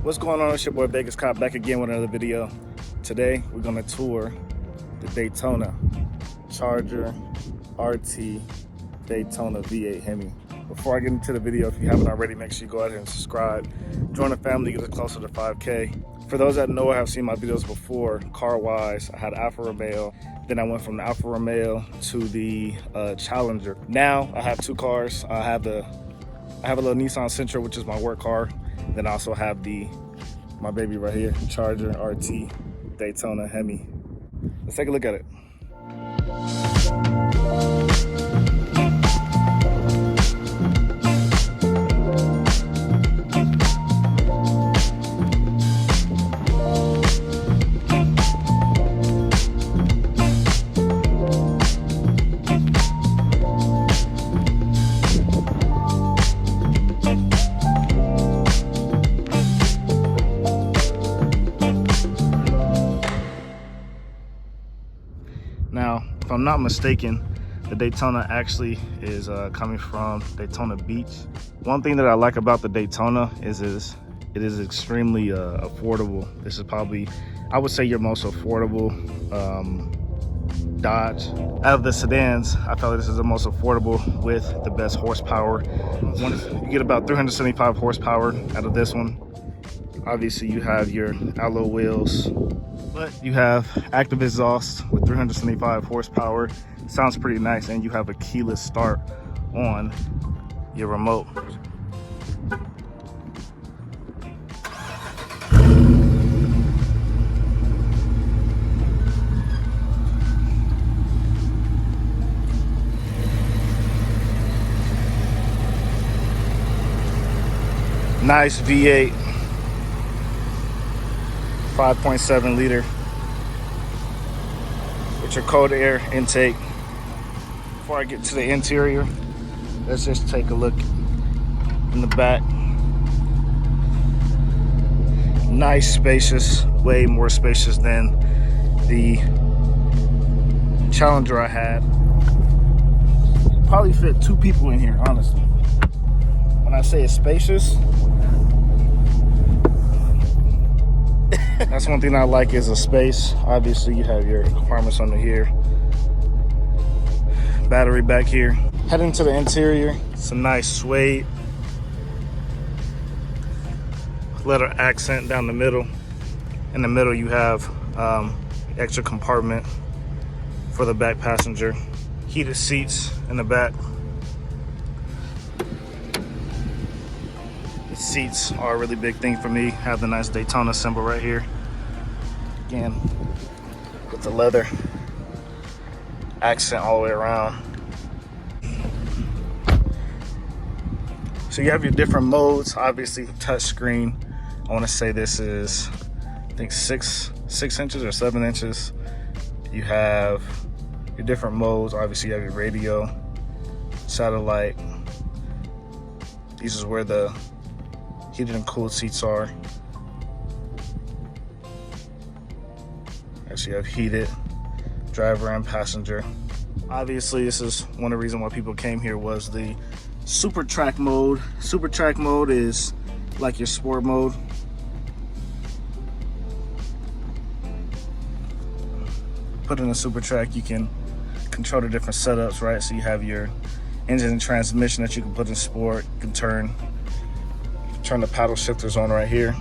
What's going on? It's your boy Vegas Cop back again with another video. Today we're gonna tour the Daytona Charger RT Daytona V8 HEMI. Before I get into the video, if you haven't already, make sure you go ahead and subscribe. Join the family, get us closer to 5K. For those that know or have seen my videos before, car-wise, I had Alfa Romeo. Then I went from the Alfa Romeo to the Challenger. Now I have two cars. I have a little Nissan Sentra, which is my work car. Then I also have my baby right here, Charger RT Daytona HEMI. Let's take a look at it. Now, if I'm not mistaken, the Daytona actually is coming from Daytona Beach. One thing that I like about the Daytona is it is extremely affordable. This is probably, I would say, your most affordable Dodge. Out of the sedans, I feel like this is the most affordable with the best horsepower. You get about 375 horsepower out of this one. Obviously, you have your alloy wheels, but you have active exhaust with 375 horsepower. Sounds pretty nice, and you have a keyless start on your remote. Nice V8. 5.7 liter with your cold air intake. Before I get to the interior, let's just take a look in the back. Nice, spacious, way more spacious than the Challenger I had. Probably fit two people in here, honestly. When I say it's spacious, that's one thing I like, is a space. Obviously, you have your compartments under here. Battery back here. Heading to the interior, it's a nice suede leather accent down the middle. In the middle, you have extra compartment for the back passenger. Heated seats in the back. Seats are a really big thing for me. Have the nice Daytona symbol right here. Again, with the leather accent all the way around. So you have your different modes. Obviously, touch screen. I want to say this is, I think 6 inches or 7 inches. You have your different modes. Obviously, you have your radio, satellite. These is where the heated and cooled seats are. Actually, you have heated driver and passenger. Obviously, this is one of the reasons why people came here, was the Super Track mode. Super Track mode is like your sport mode. Put in a Super Track, you can control the different setups, right? So you have your engine and transmission that you can put in sport. You can turn the paddle shifters on right here.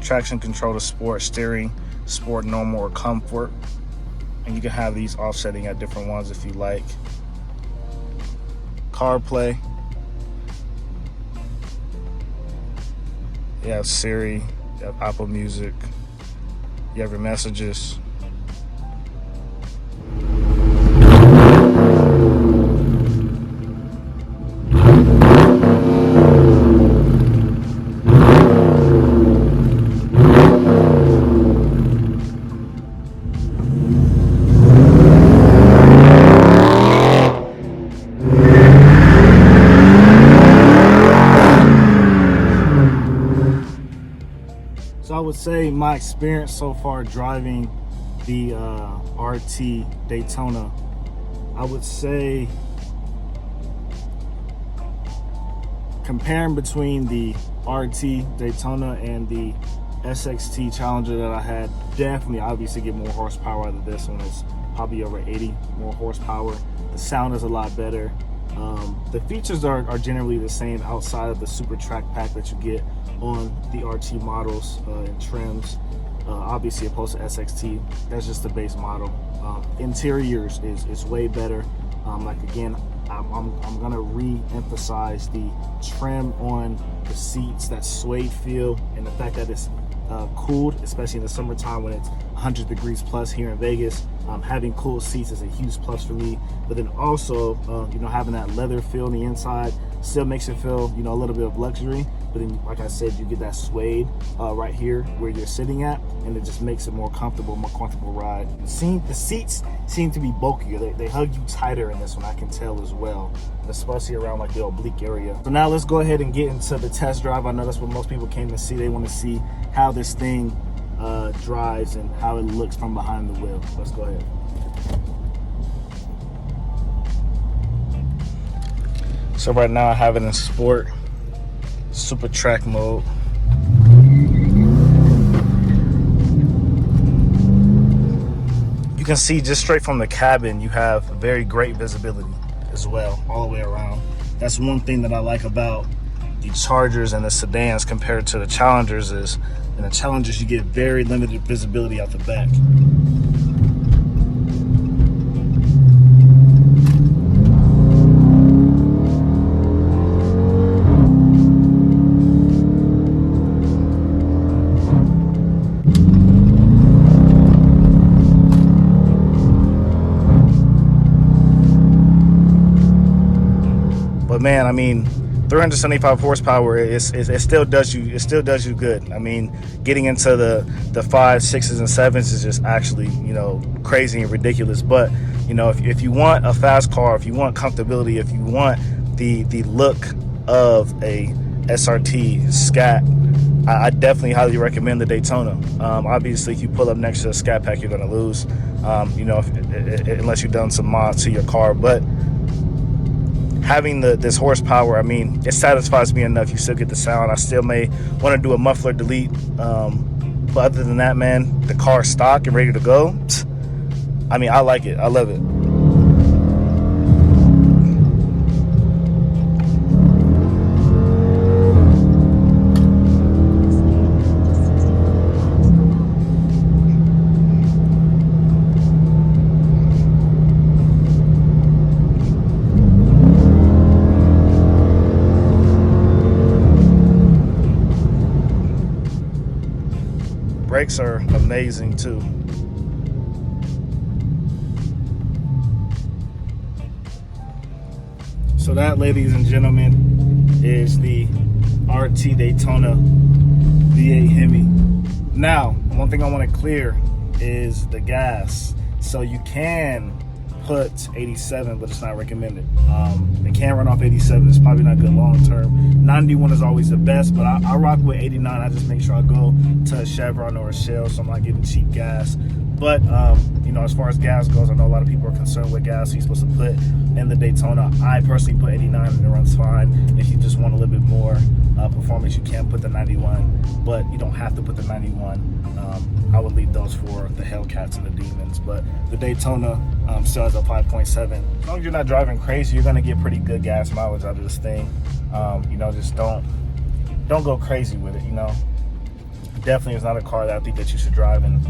Traction control to sport, steering, sport, normal, or comfort. And you can have these offsetting at different ones if you like. CarPlay. You have Siri, you have Apple Music, you have your messages. So I would say my experience so far driving the RT Daytona, I would say comparing between the RT Daytona and the SXT Challenger that I had definitely obviously get more horsepower out of this one. It's probably over 80 more horsepower. The sound is a lot better. The features are generally the same outside of the super track pack that you get on the RT models and trims. Obviously opposed to SXT, that's just the base model. Interiors is way better. Like again, I'm gonna re-emphasize the trim on the seats, that suede feel, and the fact that it's cooled, especially in the summertime when it's 100 degrees plus here in Vegas. Having cool seats is a huge plus for me. But then also, you know, having that leather feel on the inside still makes it feel, you know, a little bit of luxury. But then, like I said, you get that suede right here where you're sitting at, and it just makes it more comfortable ride. The seats seem to be bulkier. They hug you tighter in this one, I can tell as well, especially around like the oblique area. So now let's go ahead and get into the test drive. I know that's what most people came to see. They want to see how this thing drives and how it looks from behind the wheel. Let's go ahead. So right now I have it in sport, super track mode. You can see just straight from the cabin, you have very great visibility as well, all the way around. That's one thing that I like about the Chargers and the sedans compared to the Challengers is, in the Challengers you get very limited visibility out the back. But man, I mean, 375 horsepower, it still does you good. I mean, getting into the 5s, 6s, and 7s is just actually, you know, crazy and ridiculous. But you know, if you want a fast car, if you want comfortability, if you want the look of a SRT Scat, I definitely highly recommend the Daytona. Obviously, if you pull up next to a Scat Pack, you're gonna lose. You know, unless you've done some mods to your car, but having this horsepower, I mean, it satisfies me enough. You still get the sound. I still may want to do a muffler delete, but other than that, man, the car's stock and ready to go. I mean, I like it. I love it. Brakes are amazing too. So that, ladies and gentlemen, is the RT Daytona V8 HEMI. Now, one thing I want to clear is the gas. So you can put 87, but it's not recommended. It can run off 87. It's probably not good long term. 91 is always the best, but I rock with 89. I just make sure I go to a Chevron or a Shell, so I'm not getting cheap gas. But you know, as far as gas goes, I know a lot of people are concerned with gas you're supposed to put in the Daytona. I personally put 89 and it runs fine. If you just want a little bit more performance, you can put the 91, but you don't have to put the 91. I would leave those for the Hellcats and the Demons, but the Daytona still has a 5.7. As long as you're not driving crazy, you're gonna get pretty good gas mileage out of this thing. You know, just don't go crazy with it. You know, definitely is not a car that I think that you should drive in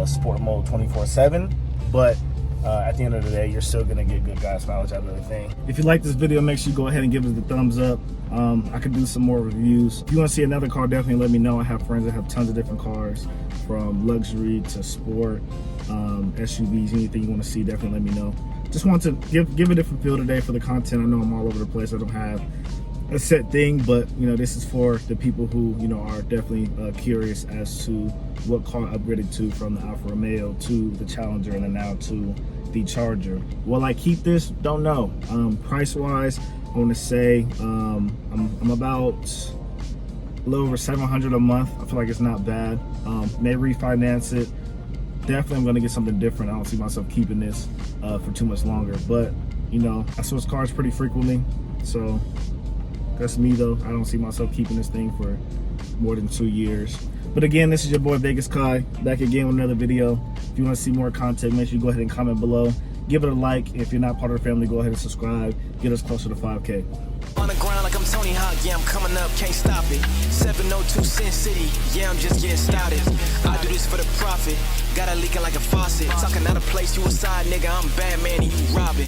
sport mode 24/7, but at the end of the day, you're still gonna get good gas mileage out of the thing. If you like this video, make sure you go ahead and give us the thumbs up. I could do some more reviews. If you want to see another car, definitely let me know. I have friends that have tons of different cars, from luxury to sport, SUVs, anything you want to see, definitely let me know. Just want to give a different feel today for the content. I know I'm all over the place. I don't have a set thing, but you know, this is for the people who, you know, are definitely curious as to what car upgraded to from the Alfa Romeo to the Challenger and then now to the Charger. Will I keep this? Don't know. Price wise, I want to say I'm about a little over $700 a month. I feel like it's not bad. May refinance it. Definitely I'm going to get something different. I don't see myself keeping this for too much longer, but you know, I switch cars pretty frequently, so That's me though. I don't see myself keeping this thing for more than 2 years. But again, this is your boy Vegas Kai, back again with another video. If you want to see more content, make sure you go ahead and comment below. Give it a like. If you're not part of the family, go ahead and subscribe. Get us closer to 5K. On the ground like I'm Tony Hawk, yeah, I'm coming up, can't stop it. 702 Sin City, yeah, I'm just getting started. I do this for the profit, got it leaking like a faucet. Talking out of place, you a side nigga, I'm Batman and you robbing.